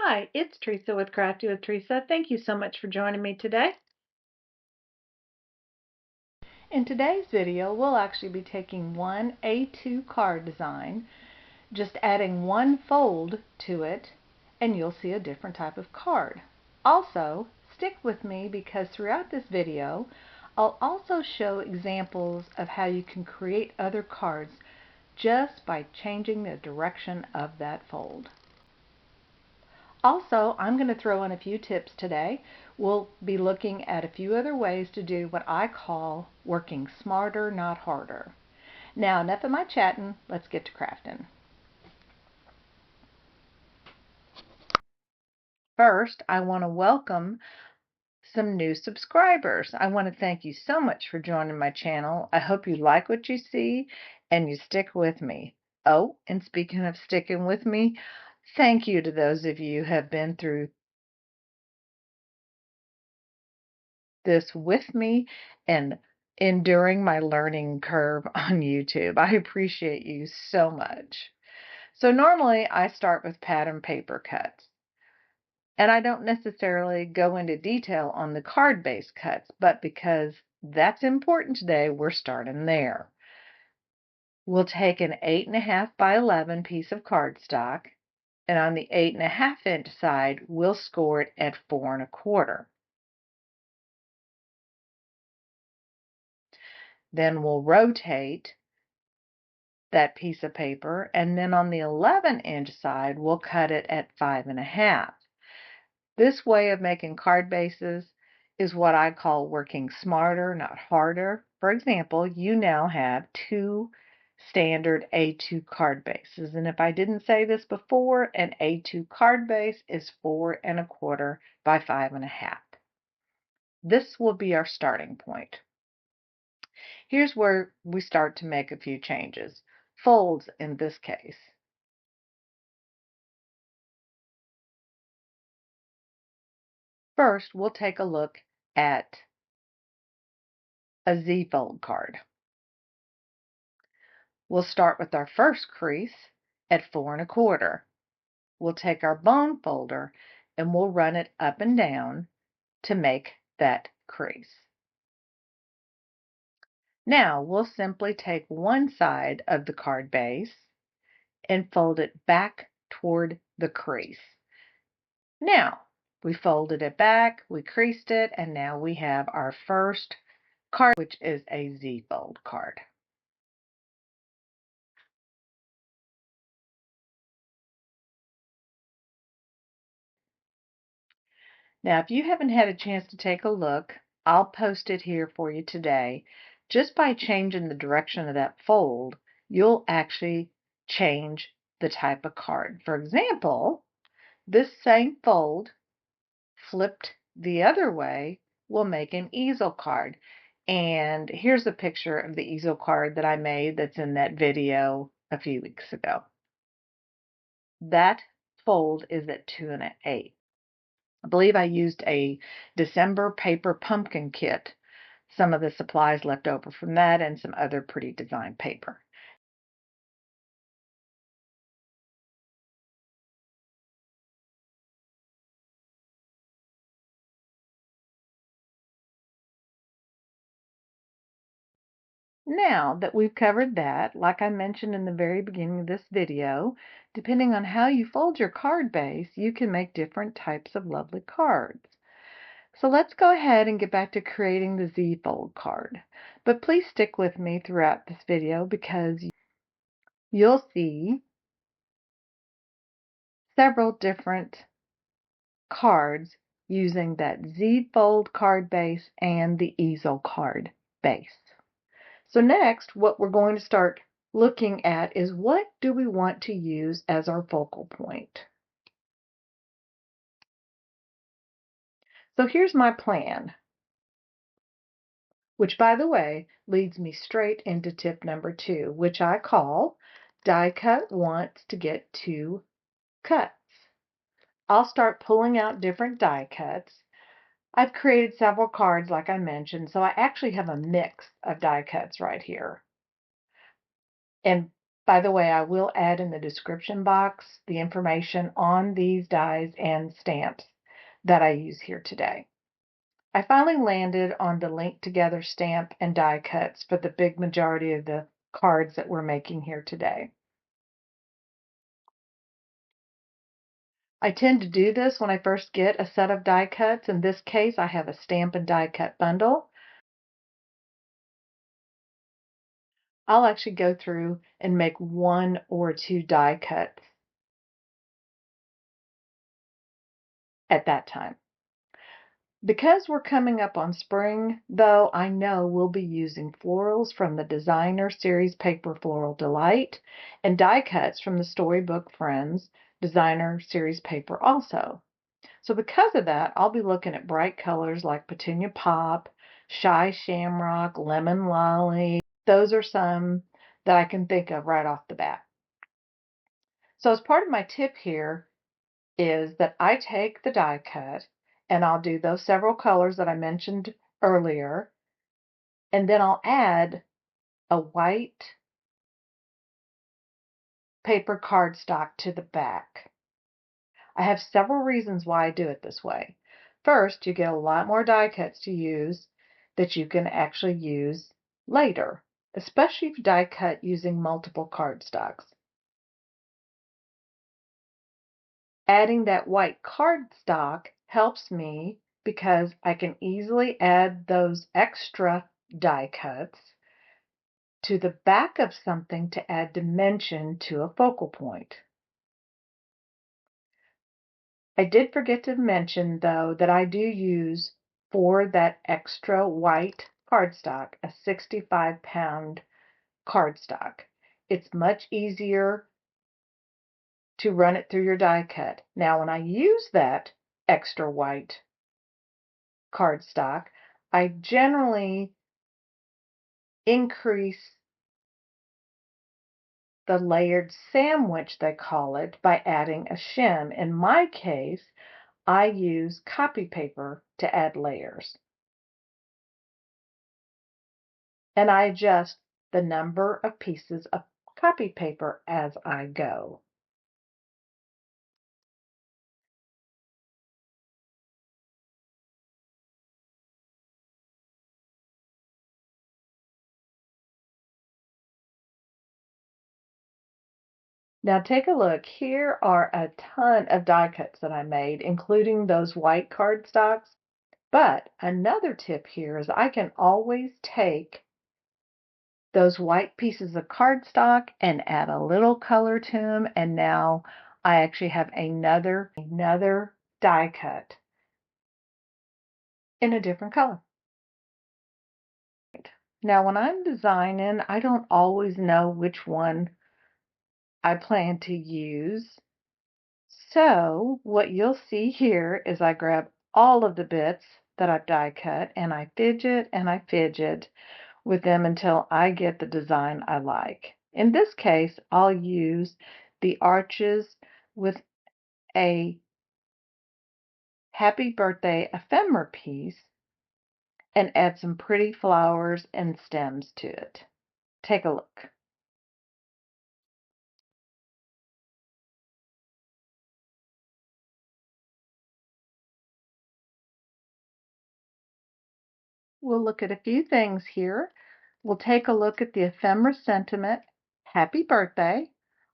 Hi, it's Teresa with Crafty with Theresa. Thank you so much for joining me today. In today's video, we'll actually be taking one A2 card design, just adding one fold to it, and you'll see a different type of card. Also, stick with me because throughout this video, I'll also show examples of how you can create other cards just by changing the direction of that fold. Also, I'm going to throw in a few tips today. We'll be looking at a few other ways to do what I call working smarter, not harder. Now, enough of my chatting. Let's get to crafting. First, I want to welcome some new subscribers. I want to thank you so much for joining my channel. I hope you like what you see and you stick with me. Oh, and speaking of sticking with me, thank you to those of you who have been through this with me and enduring my learning curve on YouTube. I appreciate you so much. So normally I start with pattern paper cuts. And I don't necessarily go into detail on the card-based cuts, but because that's important today, we're starting there. We'll take an 8.5 by 11 piece of cardstock, and on the 8.5 inch side, we'll score it at 4 1/4. Then we'll rotate that piece of paper, and then on the 11 inch side, we'll cut it at 5 1/2. This way of making card bases is what I call working smarter, not harder. For example, you now have two standard A2 card bases. And if I didn't say this before, an A2 card base is 4 1/4 by 5 1/2. This will be our starting point. Here's where we start to make a few changes. Folds in this case. First, we'll take a look at a Z-fold card. We'll start with our first crease at 4 1/4. We'll take our bone folder and we'll run it up and down to make that crease. Now we'll simply take one side of the card base and fold it back toward the crease. Now we folded it back, we creased it, and now we have our first card, which is a Z-fold card. Now, if you haven't had a chance to take a look, I'll post it here for you today. Just by changing the direction of that fold, you'll actually change the type of card. For example, this same fold flipped the other way will make an easel card. And here's a picture of the easel card that I made that's in that video a few weeks ago. That fold is at 2 1/8. I believe I used a December paper pumpkin kit, some of the supplies left over from that, and some other pretty design paper. Now that we've covered that, like I mentioned in the very beginning of this video, depending on how you fold your card base, you can make different types of lovely cards. So let's go ahead and get back to creating the Z-fold card. But please stick with me throughout this video because you'll see several different cards using that Z-fold card base and the easel card base. So next, what we're going to start looking at is what do we want to use as our focal point. So here's my plan, which by the way leads me straight into tip number 2, which I call die cut once to get 2 cuts. I'll start pulling out different die cuts. I've created several cards like I mentioned, so I actually have a mix of die cuts right here. And By the way, I will add in the description box the information on these dies and stamps that I use here today. I finally landed on the linked together stamp and die cuts for the big majority of the cards that we're making here today. I tend to do this when I first get a set of die cuts. In this case, I have a stamp and die cut bundle. I'll actually go through and make 1 or 2 die cuts at that time. Because we're coming up on spring, though, I know we'll be using florals from the Designer Series Paper Floral Delight and die cuts from the Storybook Friends Designer Series Paper also. So because of that, I'll be looking at bright colors like Petunia Pop, Shy Shamrock, Lemon Lolly. Those are some that I can think of right off the bat. So as part of my tip here is that I take the die cut and I'll do those several colors that I mentioned earlier, and then I'll add a white paper cardstock to the back. I have several reasons why I do it this way. First, you get a lot more die cuts to use that you can actually use later, especially if you die cut using multiple cardstocks. Adding that white cardstock helps me because I can easily add those extra die cuts to the back of something to add dimension to a focal point. I did forget to mention, though, that I do use, for that extra white cardstock, a 65-pound cardstock. It's much easier to run it through your die cut. Now, when I use that extra white cardstock, I generally increase the layered sandwich, they call it, by adding a shim. In my case, I use copy paper to add layers. And I adjust the number of pieces of copy paper as I go. Now take a look. Here are a ton of die cuts that I made, including those white cardstocks. But another tip here is I can always take those white pieces of cardstock and add a little color to them, and now I actually have another die cut in a different color. Now when I'm designing, I don't always know which one I plan to use. So what you'll see here is I grab all of the bits that I've die cut and I fidget with them until I get the design I like. In this case, I'll use the arches with a happy birthday ephemera piece and add some pretty flowers and stems to it. Take a look. We'll look at a few things here. We'll take a look at the ephemera sentiment, happy birthday.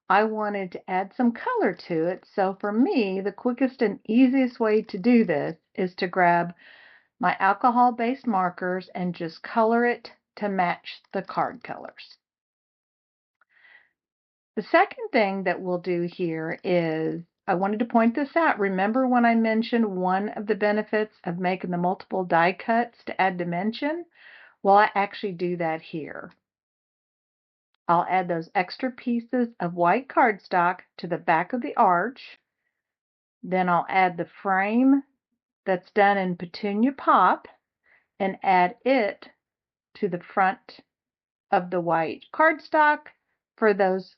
I wanted to add some color to it, so for me, the quickest and easiest way to do this is to grab my alcohol-based markers and just color it to match the card colors. The second thing that we'll do here is, I wanted to point this out. Remember when I mentioned one of the benefits of making the multiple die cuts to add dimension? Well, I actually do that here. I'll add those extra pieces of white cardstock to the back of the arch. Then I'll add the frame that's done in Petunia Pop and add it to the front of the white cardstock for those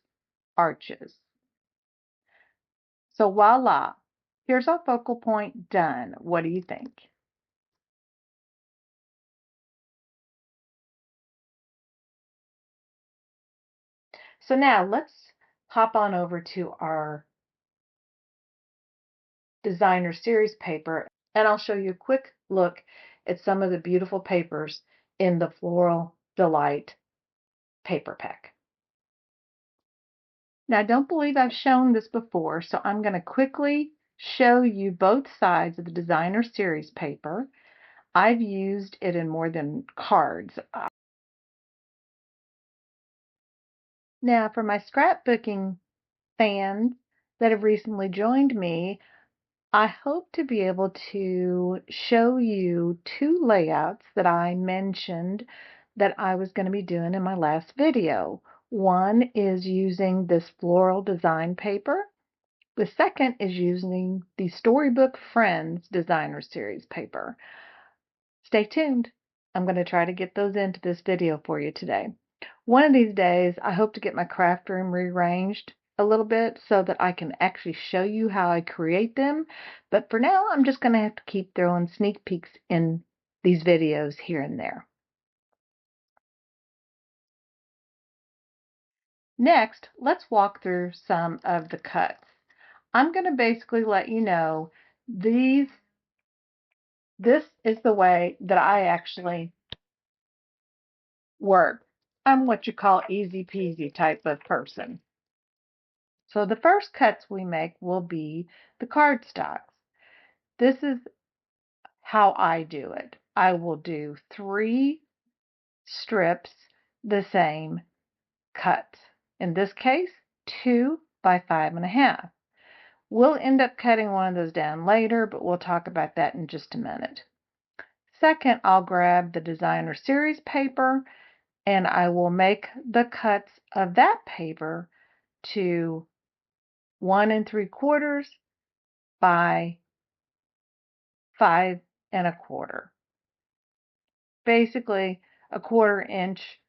arches. So voila, here's our focal point done. What do you think? So now let's hop on over to our designer series paper, and I'll show you a quick look at some of the beautiful papers in the Floral Delight paper pack. Now, I don't believe I've shown this before, so I'm going to quickly show you both sides of the designer series paper. I've used it in more than cards. Now, for my scrapbooking fans that have recently joined me, I hope to be able to show you two layouts that I mentioned that I was going to be doing in my last video. One is using this floral design paper. The second is using the Storybook Friends Designer Series paper. Stay tuned. I'm going to try to get those into this video for you today. One of these days, I hope to get my craft room rearranged a little bit so that I can actually show you how I create them. But for now, I'm just going to have to keep throwing sneak peeks in these videos here and there. Next, let's walk through some of the cuts. I'm going to basically let you know this is the way that I actually work. I'm what you call easy peasy type of person. So the first cuts we make will be the cardstocks. This is how I do it. I will do 3 strips the same cut. In this case, 2 by 5.5. We'll end up cutting one of those down later, but we'll talk about that in just a minute. Second, I'll grab the designer series paper and I will make the cuts of that paper to 1 3/4 by 5 1/4. Basically, a 1/4 inch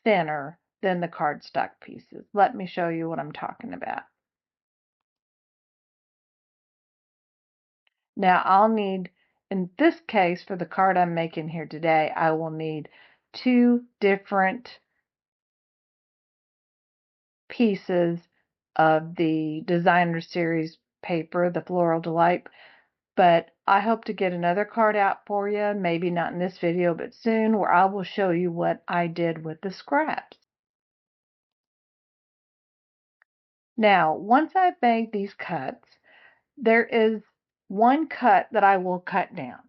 thinner than the cardstock pieces. Let me show you what I'm talking about. Now I'll need, in this case, for the card I'm making here today, I will need 2 different pieces of the designer series paper, the Floral Delight, but I hope to get another card out for you, maybe not in this video, but soon, where I will show you what I did with the scraps. Now, once I've made these cuts, there is one cut that I will cut down.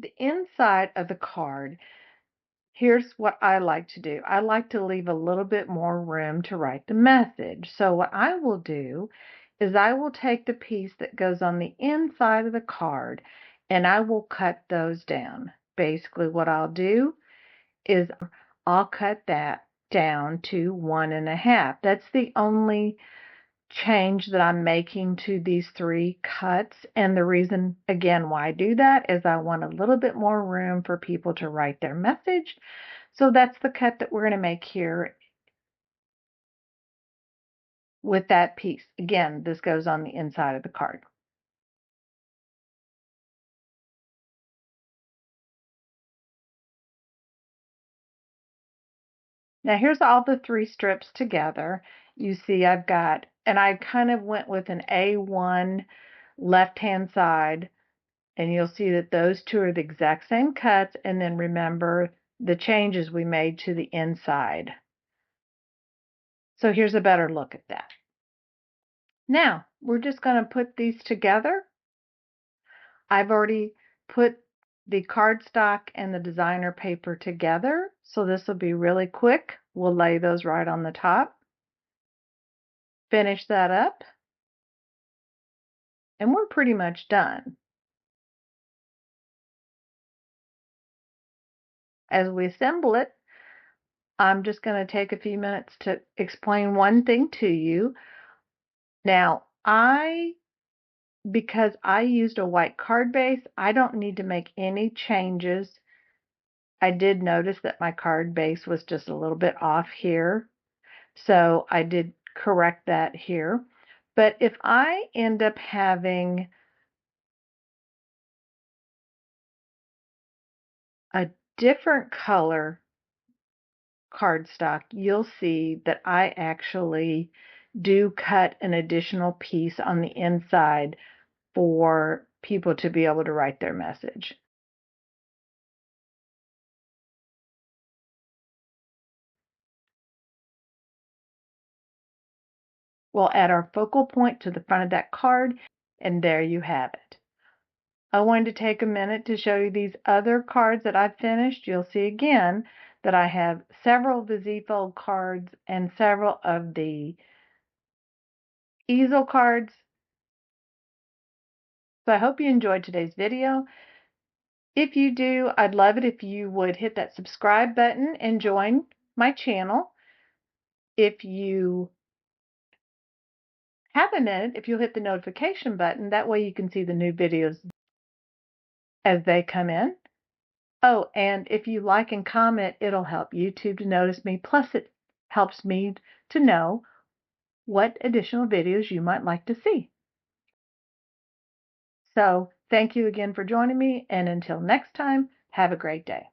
The inside of the card, here's what I like to do. I like to leave a little bit more room to write the message. So what I will do is I will take the piece that goes on the inside of the card and I will cut those down. Basically what I'll do is I'll cut that down to 1.5. That's the only change that I'm making to these 3 cuts. And the reason, again, why I do that is I want a little bit more room for people to write their message. So that's the cut that we're going to make here with that piece. Again, this goes on the inside of the card. Now here's all the 3 strips together. You see I've got, and I kind of went with an A1 left-hand side, and you'll see that those 2 are the exact same cuts, and then remember the changes we made to the inside. So here's a better look at that. Now, we're just going to put these together. I've already put the cardstock and the designer paper together, so this will be really quick. We'll lay those right on the top. Finish that up, and we're pretty much done. As we assemble it, I'm just going to take a few minutes to explain one thing to you. Now, because I used a white card base, I don't need to make any changes. I did notice that my card base was just a little bit off here, so I did correct that here. But if I end up having a different color cardstock, you'll see that I actually do cut an additional piece on the inside for people to be able to write their message. We'll add our focal point to the front of that card, and there you have it. I wanted to take a minute to show you these other cards that I've finished. You'll see again that I have several of the Z-fold cards and several of the easel cards. So I hope you enjoyed today's video. If you do, I'd love it if you would hit that subscribe button and join my channel. If you have a minute, if you'll hit the notification button, that way you can see the new videos as they come in. Oh, and if you like and comment, it'll help YouTube to notice me. Plus, it helps me to know what additional videos you might like to see. So, thank you again for joining me, and until next time, have a great day.